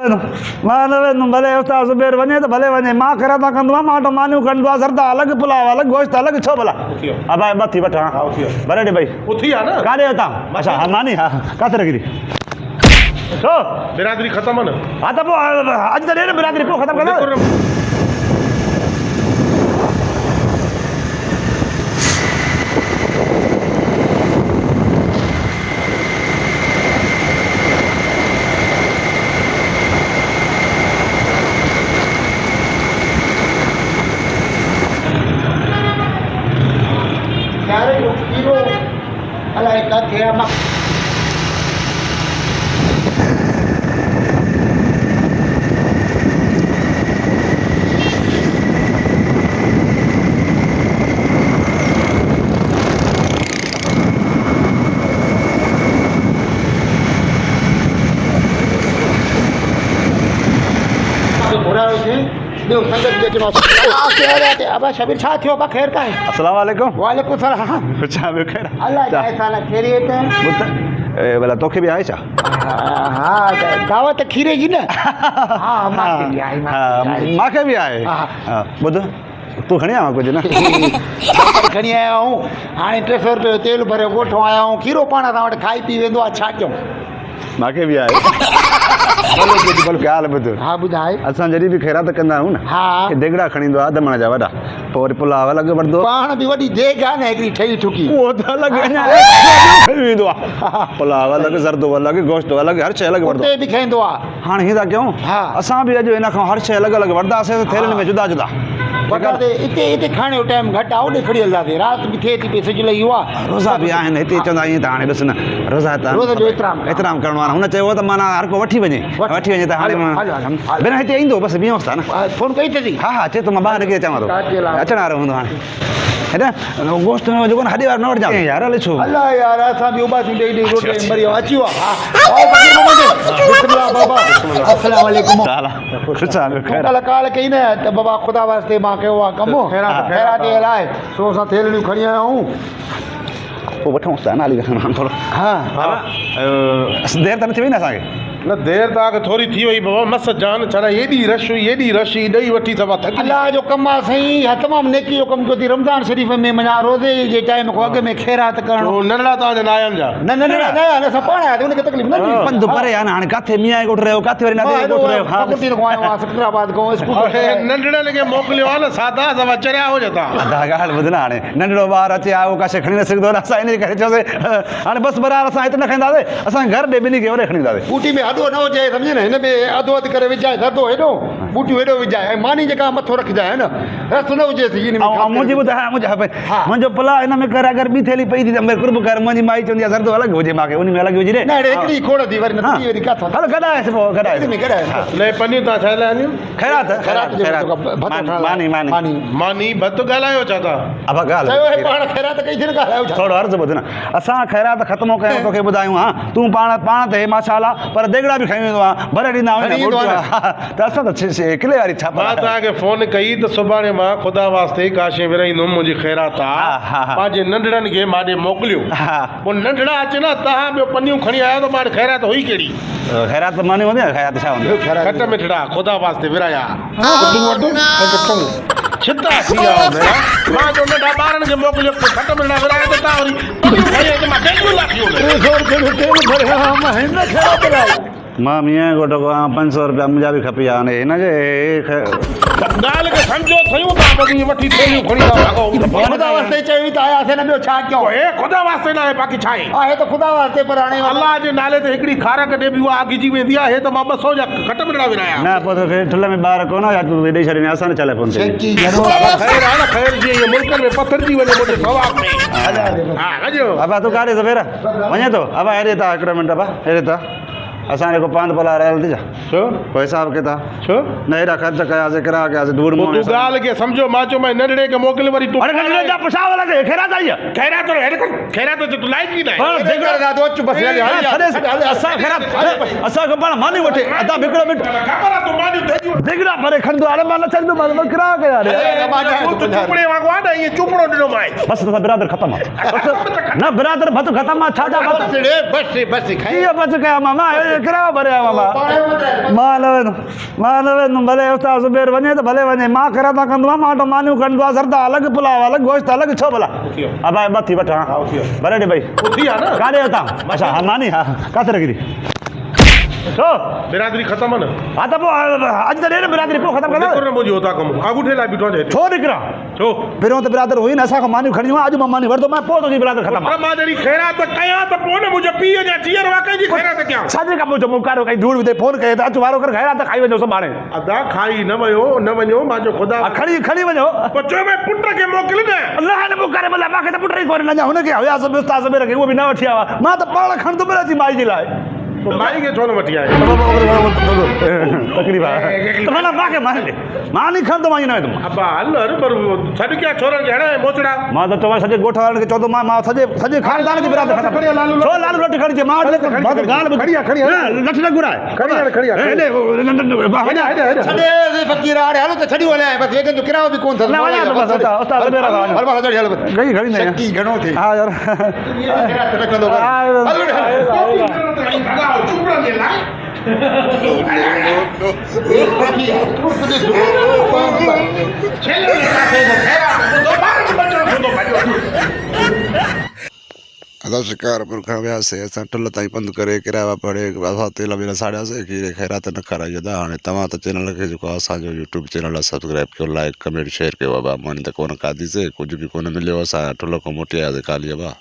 मां न वेंदुमि भले उस्ताद ज़ुबैर वञे त भले वञे मां ख़ैरात कंदो आहियां मां वटि मानियूं कंदो आहे ज़रदा अलॻि पुलाव अलॻि गोश्त अलॻि छो भला हा भाई मथी वठां भले ॾे भई उथी आहे न काॾे वठां अच्छा हा मानी हा किथे रखी थी छो बिरादरी ख़तमु आहे न हा त पोइ अॼु त ॾे न बिरादरी पोइ ख़तमु कंदा अलाए किथे आहे मां शबीर छा थियो बा ख़ैर का है अस्सलाम वालेकुम वालेकुम सलाम अच्छा ॿियो ख़ैर अल्लाह जाए साला खैरियत है भला तोखे बि आहे छा हा दावत खीरे जी न हा मांखे बि आहे मूंखे बि आहे ॿुध तूं खणी आवा कुझु न खणी आया आहियूं हाणे 300 रुपयो तेल भरियो ॻोठो आया आहियूं खीरो पाण असां वटि खाई पी वेंदो आहे छा कयूं मूंखे बि आहे ॻाल्हि ॿुध हा ॿुधाए असां जॾहिं बि ख़ैरात कंदा आहियूं न हा देगड़ा खणी ईंदो आहे दमण जा वॾा पोइ वरी पुलाव अलॻि वठंदो पाण बि वॾी देग आहे न हिकिड़ी ठही ठुकी उहो त अलॻि अञा खणी वेंदो आहे पुलाव अलॻि ज़रदो अलॻि गोश्त अलॻि हर शइ अलॻि वठंदो उते बि खाईंदो आहे हाणे हीअं था कयूं हा असां बि अॼु हिन खां हर शइ अलॻि अलॻि वठंदासीं थेलनि में जुदा जुदा हिते खाइण जो टाइम घटि आहे होॾे खणी हलंदासीं राति बि थिए थी पई सिज लही वियो आहे रोज़ा बि आहिनि हिते चवंदा ईअं त हाणे ॾिस न रोज़ा त रोज़ जो एतिराम करणो आहे हुन चयो त माना हर को वठी वञे त हाणे भेण हिते ईंदो बसि बीहो आहे न फोन कई अथई हा हा चए थो मां ॿाहिरि निकिरी अचांव थो अचण वारो हूंदो हाणे हेॾा गोश्त जेको न हॾी वारो न वठिजां यार हले छो अलाह यार असां बि उबासियूं ॾेई ॾेई रोटी मरी वियो अची वियो अस्सलाम वालेकुम काल कई न त बाबा ख़ुदा वास्ते मां कयो आहे कमु ख़ैरात लाइ सो असां थेलड़ियूं खणी आया आहियूं पोइ वठूं था नाली थोरो हा देरि त न थी वई न असांखे न देरि तव्हांखे थोरी थी वई बाबा मस जान छड़ा एॾी रश हुई ॾेई वठी सभा थकी अलाह जो कमु आहे साईं तमामु नेकी जो कमु कयो थी रमज़ान शरीफ़ में माना रोज़े जे टाइम खां अॻु में ख़ैरात करणो नंढड़ा तव्हांजा नायनि जा न असां पाण आया उनखे तकलीफ़ न थी पंधु परे आहे न हाणे किथे मियां ॻोठ रहियो किथे वरी नंढड़नि खे मोकिलियो आहे न सादा सभा चरिया हुजे तव्हां ॻाल्हि ॿुध न हाणे नंढड़ो ॿार अचे आहे उहो काशे खणी न सघंदो असां इन करे चयोसीं हाणे बसि बराबरि असां हिते न खाईंदासीं असां घर ॾे ॿिनी खे होॾे खणी ईंदासीं बूटी में अधो न हुजे सम्झे न हिन में अधो अधु करे विझाए दर्दो हेॾो बूटियूं हेॾो विझाए ऐं मानी जेका मथो रखिजाए न रस न हुजे मुंहिंजी ॿुधाए मुंहिंजो पुलाउ हिन में कर अगरि ॿी थेली पई थी त कुर्ब कर मुंहिंजी माई चवंदी आहे ज़रदो अलॻि हुजे मूंखे उन में अलॻि विझी ॾे न हिकिड़ी खोड़ थी वरी किथां हलो कढाएसि पोइ कढाएसि पनीर तव्हां छा लाइ आनियूं ख़ैरात मानी भत ॻाल्हायो छा था अब ॻाल्हि पाण ख़ैरात कई थी न ॻाल्हायो थोरो अर्ज़ु ॿुध न असां ख़ैरात ख़तमु कयूं तोखे ॿुधायूं हा तूं पाण ते माशाला पर देगड़ा बि खणी वेंदो आहे भरे ॾींदा आहियूं त असां त किले वारी छा मां तव्हांखे फोन कई त सुभाणे मां ख़ुदा वास्ते काशे विरहाईंदुमि मुंहिंजी ख़ैरात आहे पंहिंजे नंढड़नि खे मां ॾे मोकिलियो पोइ नंढड़ा अचे न तव्हां ॿियो पनियूं खणी आयो त मां ख़ैरात हुई कहिड़ी ख़ैरात मानी हूंदी आहे ख़ैरात छा हूंदी खट मिठड़ा ख़ुदा वास्ते विरहाया छिता थी विया मां जो नंढा ॿारनि खे मोकिलियो खट मिठड़ा विरहाया त तव्हां वरी मां मियां घोट खां 500 रुपया मुंहिंजा बि खपी विया हाणे हिनजे ॻाल्हि खे सम्झो थयूं था वठी थेलियूं खणी था ख़ुदा वास्ते चयो त आयासीं न ॿियो छा कयूं ख़ुदा वास्ते न आहे बाक़ी छा आहे त ख़ुदा वास्ते पर हाणे अलाह जे नाले ते हिकिड़ी खारक ॾे बि उहा अघिजी वेंदी आहे त मां 200 जा खट मिठड़ा विरहाया न पोइ तोखे ठुल में ॿार कोन या तूं ॾेई छॾींदे असां न चले फोन ते ख़ैर आहे न ख़ैर जीअं इहे मुल्कनि में पथरजी वञे मुंहिंजे सवाब में हा हजो अबा तूं काॾे सवेर वञे थो अबा हेॾे था हिकिड़ो मिंट अबा हेॾे था असांजे को पान पला रहियल थी छा छो कोई हिसाब किताब छो न हेॾा ख़र्च कयासीं किराया कयासीं दूर तूं ॻाल्हि खे सम्झो मां चयो मां नंढड़े खे मोकिले वरी तूं नंढड़े जा पुछा वाला खे ख़ैरात आई आहे ख़ैरात तूं लाइक ई न असां ख़ैरात असांखे पाण मानी वठे अदा हिकिड़ो मिंट दिगड़ा भरे खणंदो हाणे मां न छॾींदो मां किराया कया चुपड़े वांगुरु आहे न इएं चुपड़ो ॾिनो मां बसि बिरादर ख़तमु आहे न बिरादर भत ख़तमु आहे छा बस कया मामा किरायो भरे आयो बाबा मां लवे भले उस्ताद ज़ुबैर वञे त भले वञे मां खैरात कंदो आहियां मां वटि मानियूं कंदो आहे ज़रदा अलॻि पुलाव अलॻि गोश्त अलॻि छो भला हा भाई मथी वठां भले ॾे भाई उथी आहे न काॾे हुतां अच्छा हा मानी हा किथे रखी छो बिरादरी ख़तम आहे न हा त पोइ अॼु त ॾे न बिरादरी पोइ ख़तमु कंदा निकिर न मुंहिंजी हुतां कमु आगूठे लाइ बीठो आहे छो निकिरां छो पहिरियों त बिरादर हुई न असांखां मानियूं खणियूं अॼु मां मानी वरितो मां पोइ तुंहिंजी बिरादर ख़तमु पर मां जॾहिं ख़ैरात कयां त पोइ न मुंहिंजे पीउ जा जीअर वाकई जी ख़ैरात कयां छाजे खां पोइ मुकारो कई धूड़ विधे फोन कयो त अचु वारो कर खैरात खाई वञो सभु हाणे अदा खाई न वयो न वञो मां जो ख़ुदा खणी वञो पोइ चयो भई पुट खे मोकिल न अलाह ने मुकारे भला मूंखे त पुट ई कोन्हे न हुनखे हुयासीं उस्ताद ज़ुबैर खे उहो बि न वठी आया हुआ मां त पाण खणंदो पियो अची माई जे लाइ माई खे छो न वठी आए तकलीफ़ आहे त माना मूंखे मानी ॾे मां नहीं खणंदो मां ईअं न वेंदुमि अबा हल हर पर छॾ कया छोरनि खे हणाए मोचड़ा मां त चवां सॼे ॻोठ वारनि खे चवंदो मां सॼे खानदान जी बिरादर ख़तमु छो लालू लट खणी अचे मां वटि ॻाल्हि खड़ी लठ न घुराए छॾे फ़क़ीर हाणे हलो त छॾी वञाए बसि वेगन जो किरायो बि कोन अथसि न वञा त बसि उस्ताद ज़ुबैर खां वञो हल बसि हल बसि गई खड़ी न शक्की घणो थिए हा यार रखंदो हल असां शिकारपुर खां वियासीं असां टुल ताईं पंधु करे किराया पड़े असां तेल वेल साड़ियासीं खीर ख़ैरात न खाराई वेंदा हाणे तव्हां त चैनल खे जेको आहे असांजो यूट्यूब चैनल आहे सब्सक्राइब कयो लाइक कमेंट शेयर कयो बाबा मानी त कोन खाधीसीं कुझु बि कोन मिलियो असां टुल खां मोटी आयासीं ख़ाली बाबा